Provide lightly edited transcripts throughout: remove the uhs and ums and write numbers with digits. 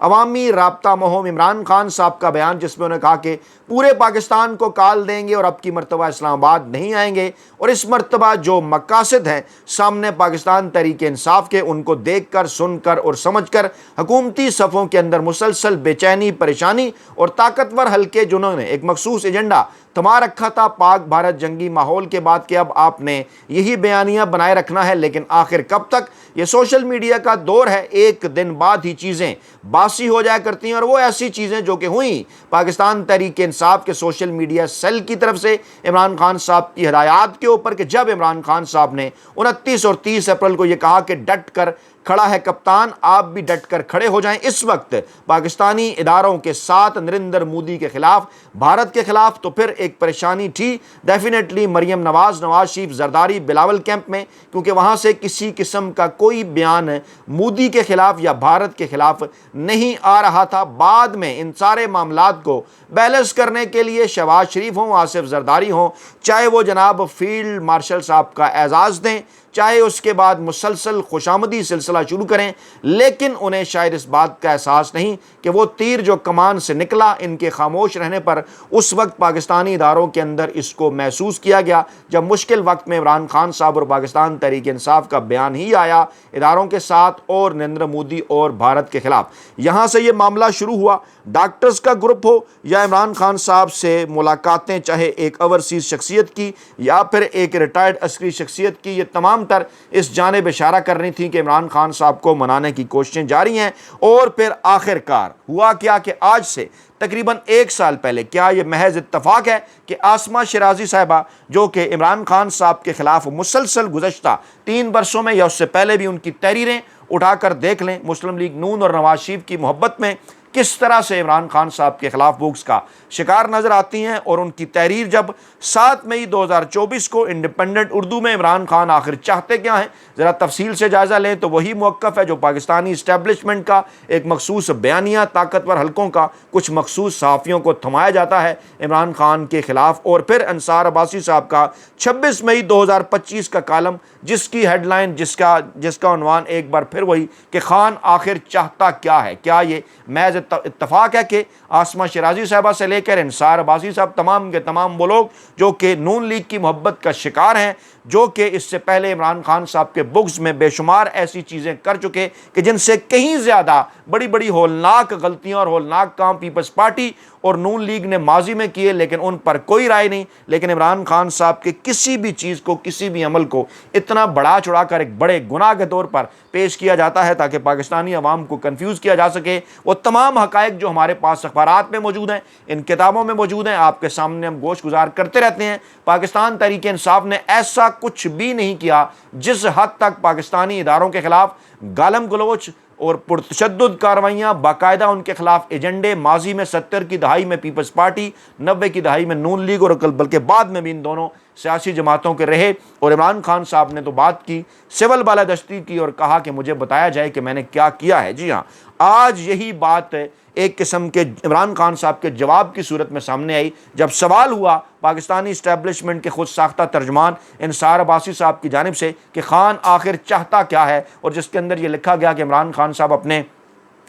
عوامی رابطہ مہم عمران خان صاحب کا بیان جس میں انہوں نے کہا کہ پورے پاکستان کو کال دیں گے اور اب کی مرتبہ اسلام آباد نہیں آئیں گے، اور اس مرتبہ جو مقاصد ہیں سامنے پاکستان تحریک انصاف کے، ان کو دیکھ کر، سن کر اور سمجھ کر حکومتی صفوں کے اندر مسلسل بے چینی، پریشانی اور طاقتور حلقے جنہوں نے ایک مخصوص ایجنڈا تھما رکھا تھا پاک بھارت جنگی ماحول کے بعد کہ اب آپ نے یہی بیانیہ بنائے رکھنا ہے، لیکن آخر کب تک؟ یہ سوشل میڈیا کا دور ہے، ایک دن بعد ہی چیزیں باسی ہو جایا کرتی ہیں، اور وہ ایسی چیزیں جو کہ ہوئیں پاکستان تحریک انصاف کے سوشل میڈیا سیل کی طرف سے عمران خان صاحب کی ہدایات کے اوپر، کہ جب عمران خان صاحب نے 29 اور 30 اپریل کو یہ کہا کہ ڈٹ کر کھڑا ہے کپتان، آپ بھی ڈٹ کر کھڑے ہو جائیں۔ اس وقت پاکستانی اداروں کے ساتھ نریندر مودی کے خلاف، بھارت کے خلاف تو پھر ایک پریشانی تھی ڈیفینیٹلی مریم نواز، نواز شریف، زرداری، بلاول کیمپ میں، کیونکہ وہاں سے کسی قسم کا کوئی بیان مودی کے خلاف یا بھارت کے خلاف نہیں آ رہا تھا۔ بعد میں ان سارے معاملات کو بیلنس کرنے کے لیے شہباز شریف ہوں، آصف زرداری ہوں، چاہے وہ جناب فیلڈ مارشل صاحب کا اعزاز دیں، چاہے اس کے بعد مسلسل خوشامدی سلسلہ شروع کریں، لیکن انہیں شاید اس بات کا احساس نہیں کہ وہ تیر جو کمان سے نکلا ان کے خاموش رہنے پر اس وقت پاکستانی اداروں کے اندر اس کو محسوس کیا گیا، جب مشکل وقت میں عمران خان صاحب اور پاکستان تحریک انصاف کا بیان ہی آیا اداروں کے ساتھ اور نریندر مودی اور بھارت کے خلاف۔ یہاں سے یہ معاملہ شروع ہوا، ڈاکٹرز کا گروپ ہو یا عمران خان صاحب سے ملاقاتیں، چاہے ایک اوورسیز شخصیت کی یا پھر ایک ریٹائرڈ عسکری شخصیت کی، یہ تمام تر اس جانب اشارہ کرنی تھی کہ عمران خان صاحب کو منانے کی کوششیں جاری ہیں۔ اور پھر آخر کار ہوا کیا کہ آج سے تقریباً 1 سال پہلے، کیا یہ محض اتفاق ہے کہ آسمہ شیرازی صاحبہ جو کہ عمران خان صاحب کے خلاف مسلسل گزشتہ 3 برسوں میں یا اس سے پہلے بھی ان کی تحریریں اٹھا کر دیکھ لیں، مسلم لیگ نون اور نواز شریف کی محبت میں کس طرح سے عمران خان صاحب کے خلاف بوکس کا شکار نظر آتی ہیں، اور ان کی تحریر جب 7 مئی 2024 کو انڈیپینڈنٹ اردو میں عمران خان آخر چاہتے کیا ہیں ذرا تفصیل سے جائزہ لیں تو وہی موقف ہے جو پاکستانی اسٹیبلشمنٹ کا ایک مخصوص بیانیہ، طاقتور حلقوں کا کچھ مخصوص صحافیوں کو تھمایا جاتا ہے عمران خان کے خلاف، اور پھر انصار عباسی صاحب کا 26 مئی 2025 کا کالم جس کی ہیڈ لائن، جس کا عنوان ایک بار پھر وہی کہ خان آخر چاہتا کیا ہے۔ کیا یہ محض اتفاق ہے کہ آسمہ شیرازی صاحبہ سے لے کر انصار عباسی صاحب تمام کے تمام وہ لوگ جو کہ نون لیگ کی محبت کا شکار ہیں، جو کہ اس سے پہلے عمران خان صاحب کے بغض میں بے شمار ایسی چیزیں کر چکے کہ جن سے کہیں زیادہ بڑی بڑی ہولناک غلطیاں اور ہولناک کام پیپلز پارٹی اور نون لیگ نے ماضی میں کیے، لیکن ان پر کوئی رائے نہیں، لیکن عمران خان صاحب کے کسی بھی چیز کو، کسی بھی عمل کو اتنا بڑا چڑھا کر ایک بڑے گناہ کے طور پر پیش کیا جاتا ہے تاکہ پاکستانی عوام کو کنفیوز کیا جا سکے۔ وہ تمام حقائق جو ہمارے پاس اخبارات میں موجود ہیں، ان کتابوں میں موجود ہیں، آپ کے سامنے ہم گوش گزار کرتے رہتے ہیں۔ پاکستان تحریک انصاف نے ایسا کچھ بھی نہیں کیا جس حد تک پاکستانی اداروں کے خلاف گالم گلوچ اور پرتشدد کارروائیاں، باقاعدہ ان کے خلاف ایجنڈے، ماضی میں 70 کی دہائی میں پیپلز پارٹی، 90 کی دہائی میں نون لیگ اور بلکہ بعد میں بھی ان دونوں سیاسی جماعتوں کے رہے، اور عمران خان صاحب نے تو بات کی، سول بالادستی کی، اور کہا کہ مجھے بتایا جائے کہ میں نے کیا کیا ہے۔ جی ہاں، آج یہی بات ایک قسم کے عمران خان صاحب کے جواب کی صورت میں سامنے آئی جب سوال ہوا پاکستانی اسٹیبلشمنٹ کے خود ساختہ ترجمان انصار عباسی صاحب کی جانب سے کہ خان آخر چاہتا کیا ہے، اور جس کے اندر یہ لکھا گیا کہ عمران خان صاحب اپنے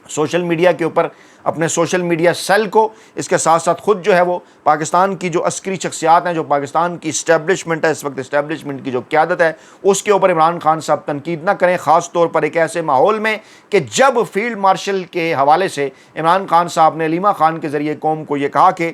سوشل میڈیا کے اوپر، اپنے سوشل میڈیا سیل کو، اس کے ساتھ ساتھ خود جو ہے وہ پاکستان کی جو عسکری شخصیات ہیں، جو پاکستان کی اسٹیبلشمنٹ ہے، اس وقت اسٹیبلشمنٹ کی جو قیادت ہے، اس کے اوپر عمران خان صاحب تنقید نہ کریں، خاص طور پر ایک ایسے ماحول میں کہ جب فیلڈ مارشل کے حوالے سے عمران خان صاحب نے علیمہ خان کے ذریعے قوم کو یہ کہا کہ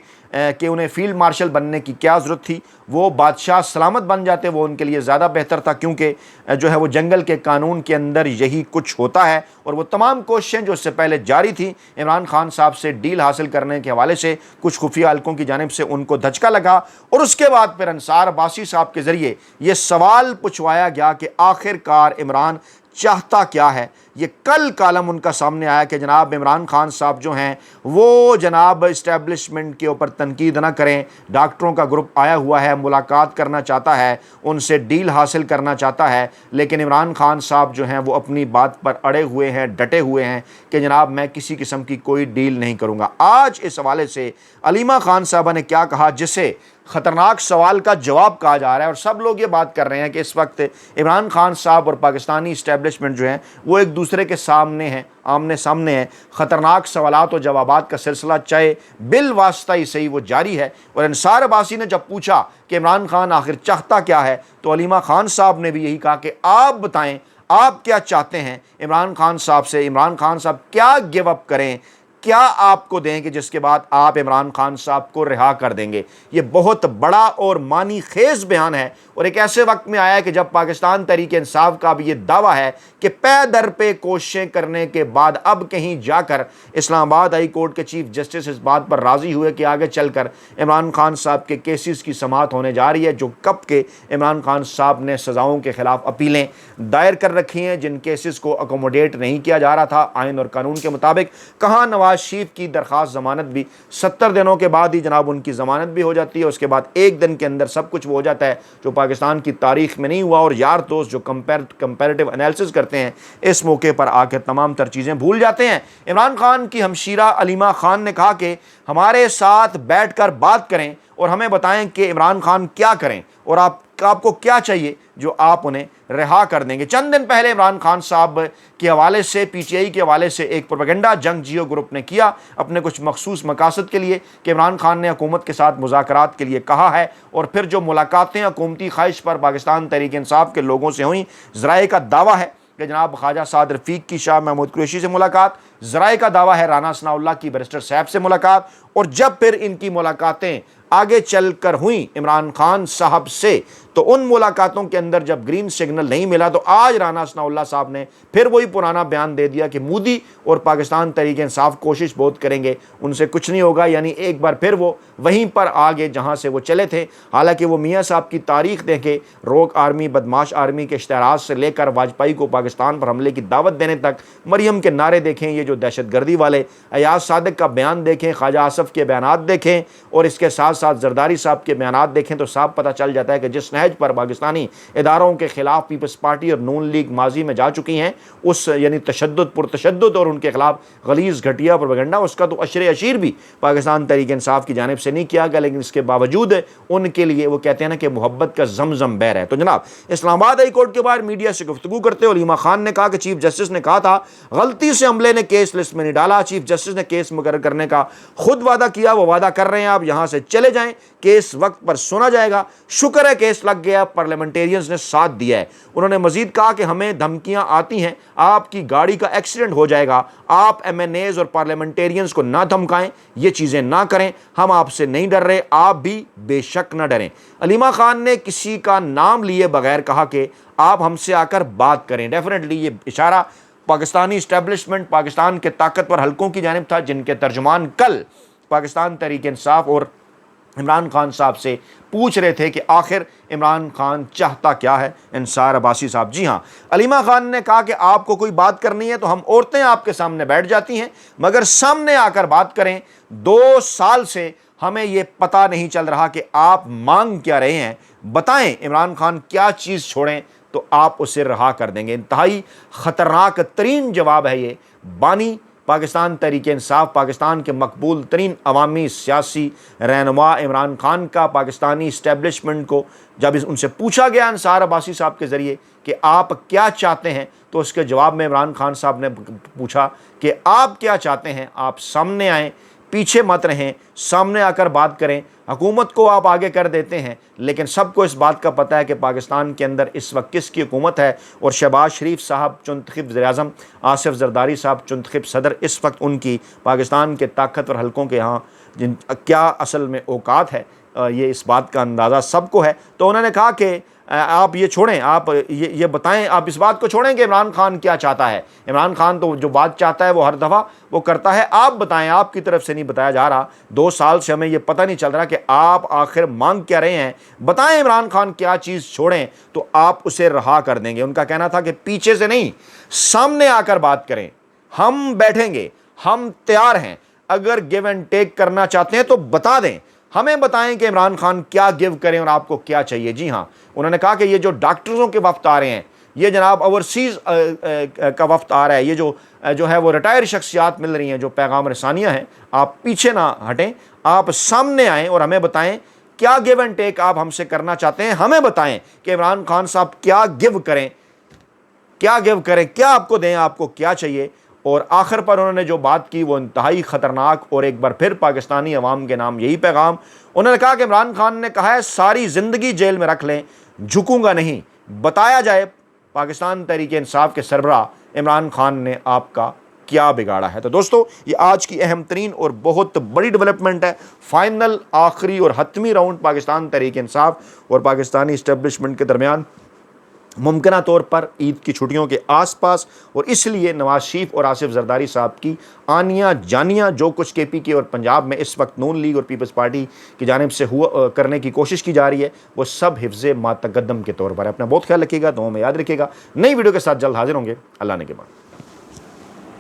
انہیں فیلڈ مارشل بننے کی کیا ضرورت تھی، وہ بادشاہ سلامت بن جاتے، وہ ان کے لیے زیادہ بہتر تھا، کیونکہ جو ہے وہ جنگل کے قانون کے اندر یہی کچھ ہوتا ہے۔ اور وہ تمام کوششیں جو اس سے پہلے جاری تھیں عمران خان صاحب سے ڈیل حاصل کرنے کے حوالے سے، کچھ خفیہ حلقوں کی جانب سے ان کو دھچکا لگا، اور اس کے بعد پھر انصار عباسی صاحب کے ذریعے یہ سوال پوچھوایا گیا کہ آخر کار عمران چاہتا کیا ہے۔ یہ کل کالم ان کا سامنے آیا کہ جناب عمران خان صاحب جو ہیں وہ جناب اسٹیبلشمنٹ کے اوپر تنقید نہ کریں، ڈاکٹروں کا گروپ آیا ہوا ہے، ملاقات کرنا چاہتا ہے، ان سے ڈیل حاصل کرنا چاہتا ہے، لیکن عمران خان صاحب جو ہیں وہ اپنی بات پر اڑے ہوئے ہیں، ڈٹے ہوئے ہیں کہ جناب میں کسی قسم کی کوئی ڈیل نہیں کروں گا۔ آج اس حوالے سے علیمہ خان صاحبہ نے کیا کہا، جسے خطرناک سوال کا جواب کہا جا رہا ہے، اور سب لوگ یہ بات کر رہے ہیں کہ اس وقت عمران خان صاحب اور پاکستانی اسٹیبلشمنٹ جو ہیں وہ ایک دوسرے کے سامنے ہیں، آمنے سامنے ہیں۔ خطرناک سوالات و جوابات کا سلسلہ چاہے بالواسطہ ہی صحیح وہ جاری ہے، اور انصار عباسی نے جب پوچھا کہ عمران خان آخر چاہتا کیا ہے تو علیمہ خان صاحب نے بھی یہی کہا کہ آپ بتائیں آپ کیا چاہتے ہیں عمران خان صاحب سے، عمران خان صاحب کیا گیو اپ کریں، کیا آپ کو دیں کہ جس کے بعد آپ عمران خان صاحب کو رہا کر دیں گے۔ یہ بہت بڑا اور معنی خیز بیان ہے، اور ایک ایسے وقت میں آیا ہے کہ جب پاکستان تحریک انصاف کا بھی یہ دعویٰ ہے کہ پے در پہ کوششیں کرنے کے بعد اب کہیں جا کر اسلام آباد ہائی کورٹ کے چیف جسٹس اس بات پر راضی ہوئے کہ آگے چل کر عمران خان صاحب کے کیسز کی سماعت ہونے جا رہی ہے، جو کب کے عمران خان صاحب نے سزاؤں کے خلاف اپیلیں دائر کر رکھی ہیں، جن کیسز کو اکوموڈیٹ نہیں کیا جا رہا تھا آئین اور قانون کے مطابق۔ کہاں نواز شریف کی درخواست ضمانت بھی 70 دنوں کے بعد ہی جناب ان کی ضمانت بھی ہو جاتی ہے، اس کے بعد ایک دن کے اندر سب کچھ وہ ہو جاتا ہے جو پاکستان کی تاریخ میں نہیں ہوا، اور یار دوست جو کمپیریٹیو انالیسس کرتے ہیں اس موقع پر آ کے تمام تر چیزیں بھول جاتے ہیں۔ عمران خان کی ہمشیرہ علیمہ خان نے کہا کہ ہمارے ساتھ بیٹھ کر بات کریں اور ہمیں بتائیں کہ عمران خان کیا کریں اور آپ کو کیا چاہیے جو آپ انہیں رہا کر دیں گے۔ چند دن پہلے عمران خان صاحب کے حوالے سے پی ٹی آئی کے حوالے سے ایک پروپیگنڈا جنگ جیو گروپ نے کیا اپنے کچھ مخصوص مقاصد کے لیے کہ عمران خان نے حکومت کے ساتھ مذاکرات کے لیے کہا ہے، اور پھر جو ملاقاتیں حکومتی خواہش پر پاکستان تحریک انصاف کے لوگوں سے ہوئیں، ذرائع کا دعویٰ ہے کہ جناب خواجہ سعد رفیق کی شاہ محمود قریشی سے ملاقات، ذرائع کا دعویٰ ہے رانا ثناء اللہ کی بیرسٹر صاحب سے ملاقات، اور جب پھر ان کی ملاقاتیں آگے چل کر ہوئیں عمران خان صاحب سے تو ان ملاقاتوں کے اندر جب گرین سگنل نہیں ملا تو آج رانا ثناء اللہ صاحب نے پھر وہی پرانا بیان دے دیا کہ مودی اور پاکستان تحریک انصاف کوشش بہت کریں گے، ان سے کچھ نہیں ہوگا، یعنی ایک بار پھر وہ وہیں پر آگے جہاں سے وہ چلے تھے۔ حالانکہ وہ میاں صاحب کی تاریخ دیکھیں، روک آرمی بدماش آرمی کے اشتہارات سے لے کر واجپئی کو پاکستان پر حملے کی دعوت دینے تک، مریم کے نعرے دیکھیں، یہ جو دہشت گردی والے ایاز صادق کا بیان دیکھیں، خواجہ آصف کے بیانات دیکھیں، اور اس کے ساتھ ساتھ زرداری صاحب کے بیانات دیکھیں تو صاف پتہ چل جاتا ہے کہ جس نہج پر پاکستانی اداروں کے خلاف پیپلز پارٹی اور نون لیگ ماضی میں جا چکی ہیں، اس یعنی تشدد پرتشدد اور ان کے خلاف غلیظ گھٹیا پروپیگنڈا، اس کا تو اشیر بھی پاکستان تحریک انصاف کی جانب سے نہیں کیا گیا، لیکن اس کے باوجود ان کے لیے وہ کہتے ہیں نا کہ محبت کا زمزم بہر ہے۔ تو جناب اسلام آباد ہائی کورٹ کے باہر میڈیا سے گفتگو کرتے ہوئے علیمہ خان نے کہا کہ چیف جسٹس نے کہا تھا غلطی سے عملے نے کیس لسٹ میں نہیں ڈالا، چیف جسٹس نے کیس مقرر کرنے کا خود وعدہ کیا، وہ وعدہ کر رہے ہیں آپ یہاں سے چلے جائیں، کیس وقت پر سنا جائے گا، شکر ہے کیس لگ گیا، پارلیمنٹیرینز نے ساتھ دیا ہے۔ انہوں نے مزید کہا کہ ہمیں دھمکیاں آتی ہیں، آپ کی گاڑی کا ایکسیڈنٹ ہو جائے گا، آپ ایم این ایز اور پارلیمنٹیرینز کو نہ دھمکائیں، یہ چیزیں نہ کریں، ہم آپ سے نہیں ڈر رہے، آپ بھی بے شک نہ ڈریں۔ علیمہ خان نے کسی کا نام لیے بغیر کہا کہ آپ ہم سے آ کر بات کریں۔ ڈیفینیٹلی یہ اشارہ پاکستانی اسٹیبلشمنٹ، پاکستان کے طاقتور حلقوں کی جانب تھا، جن کے ترجمان کل پاکستان تحریک انصاف اور عمران خان صاحب سے پوچھ رہے تھے کہ آخر عمران خان چاہتا کیا ہے۔ انصار عباسی صاحب، جی ہاں، علیمہ خان نے کہا کہ آپ کو کوئی بات کرنی ہے تو ہم عورتیں آپ کے سامنے بیٹھ جاتی ہیں، مگر سامنے آ کر بات کریں۔ 2 سال سے ہمیں یہ پتہ نہیں چل رہا کہ آپ مانگ کیا رہے ہیں، بتائیں عمران خان کیا چیز چھوڑیں تو آپ اسے رہا کر دیں گے۔ انتہائی خطرناک ترین جواب ہے یہ بانی پاکستان تحریک انصاف، پاکستان کے مقبول ترین عوامی سیاسی رہنما عمران خان کا پاکستانی اسٹیبلشمنٹ کو جب ان سے پوچھا گیا انصار عباسی صاحب کے ذریعے کہ آپ کیا چاہتے ہیں تو اس کے جواب میں عمران خان صاحب نے پوچھا کہ آپ کیا چاہتے ہیں، آپ سامنے آئیں، پیچھے مت رہیں، سامنے آ کر بات کریں۔ حکومت کو آپ آگے کر دیتے ہیں، لیکن سب کو اس بات کا پتہ ہے کہ پاکستان کے اندر اس وقت کس کی حکومت ہے، اور شہباز شریف صاحب چنتخب وزیر اعظم، آصف زرداری صاحب چنتخب صدر، اس وقت ان کی پاکستان کے طاقتور حلقوں کے ہاں کیا اصل میں اوقات ہے، یہ اس بات کا اندازہ سب کو ہے۔ تو انہوں نے کہا کہ آپ یہ چھوڑیں، آپ یہ بتائیں، آپ اس بات کو چھوڑیں کہ عمران خان کیا چاہتا ہے۔ عمران خان تو جو بات چاہتا ہے وہ ہر دفعہ وہ کرتا ہے، آپ بتائیں، آپ کی طرف سے نہیں بتایا جا رہا۔ 2 سال سے ہمیں یہ پتہ نہیں چل رہا کہ آپ آخر مانگ کیا رہے ہیں، بتائیں عمران خان کیا چیز چھوڑیں تو آپ اسے رہا کر دیں گے۔ ان کا کہنا تھا کہ پیچھے سے نہیں، سامنے آ کر بات کریں، ہم بیٹھیں گے، ہم تیار ہیں، اگر گیو اینڈ ٹیک کرنا چاہتے ہیں تو بتا دیں، ہمیں بتائیں کہ عمران خان کیا گیو کریں اور آپ کو کیا چاہیے۔ جی ہاں، انہوں نے کہا کہ یہ جو ڈاکٹروں کے وفد آ رہے ہیں، یہ جناب اوورسیز کا وفد آ رہا ہے، یہ جو ہے وہ ریٹائر شخصیات مل رہی ہیں جو پیغام رسانیاں ہیں، آپ پیچھے نہ ہٹیں، آپ سامنے آئیں اور ہمیں بتائیں کیا گیو اینڈ ٹیک آپ ہم سے کرنا چاہتے ہیں؟ ہمیں بتائیں کہ عمران خان صاحب کیا گیو کریں، کیا آپ کو دیں، آپ کو کیا چاہیے۔ اور آخر پر انہوں نے جو بات کی وہ انتہائی خطرناک، اور ایک بار پھر پاکستانی عوام کے نام یہی پیغام، انہوں نے کہا کہ عمران خان نے کہا ہے ساری زندگی جیل میں رکھ لیں، جھکوں گا نہیں، بتایا جائے پاکستان تحریک انصاف کے سربراہ عمران خان نے آپ کا کیا بگاڑا ہے۔ تو دوستو یہ آج کی اہم ترین اور بہت بڑی ڈیولپمنٹ ہے، فائنل آخری اور حتمی راؤنڈ پاکستان تحریک انصاف اور پاکستانی اسٹیبلشمنٹ کے درمیان ممکنہ طور پر عید کی چھٹیوں کے آس پاس، اور اس لیے نواز شریف اور آصف زرداری صاحب کی آنیاں جانیاں جو کچھ کے پی کے اور پنجاب میں اس وقت نون لیگ اور پیپلز پارٹی کی جانب سے کرنے کی کوشش کی جا رہی ہے، وہ سب حفظ ما تقدم کے طور پر ہے۔ اپنا بہت خیال رکھیے گا، دعاؤں میں یاد رکھیے گا۔ نئی ویڈیو کے ساتھ جلد حاضر ہوں گے، اللہ نے کے بعد۔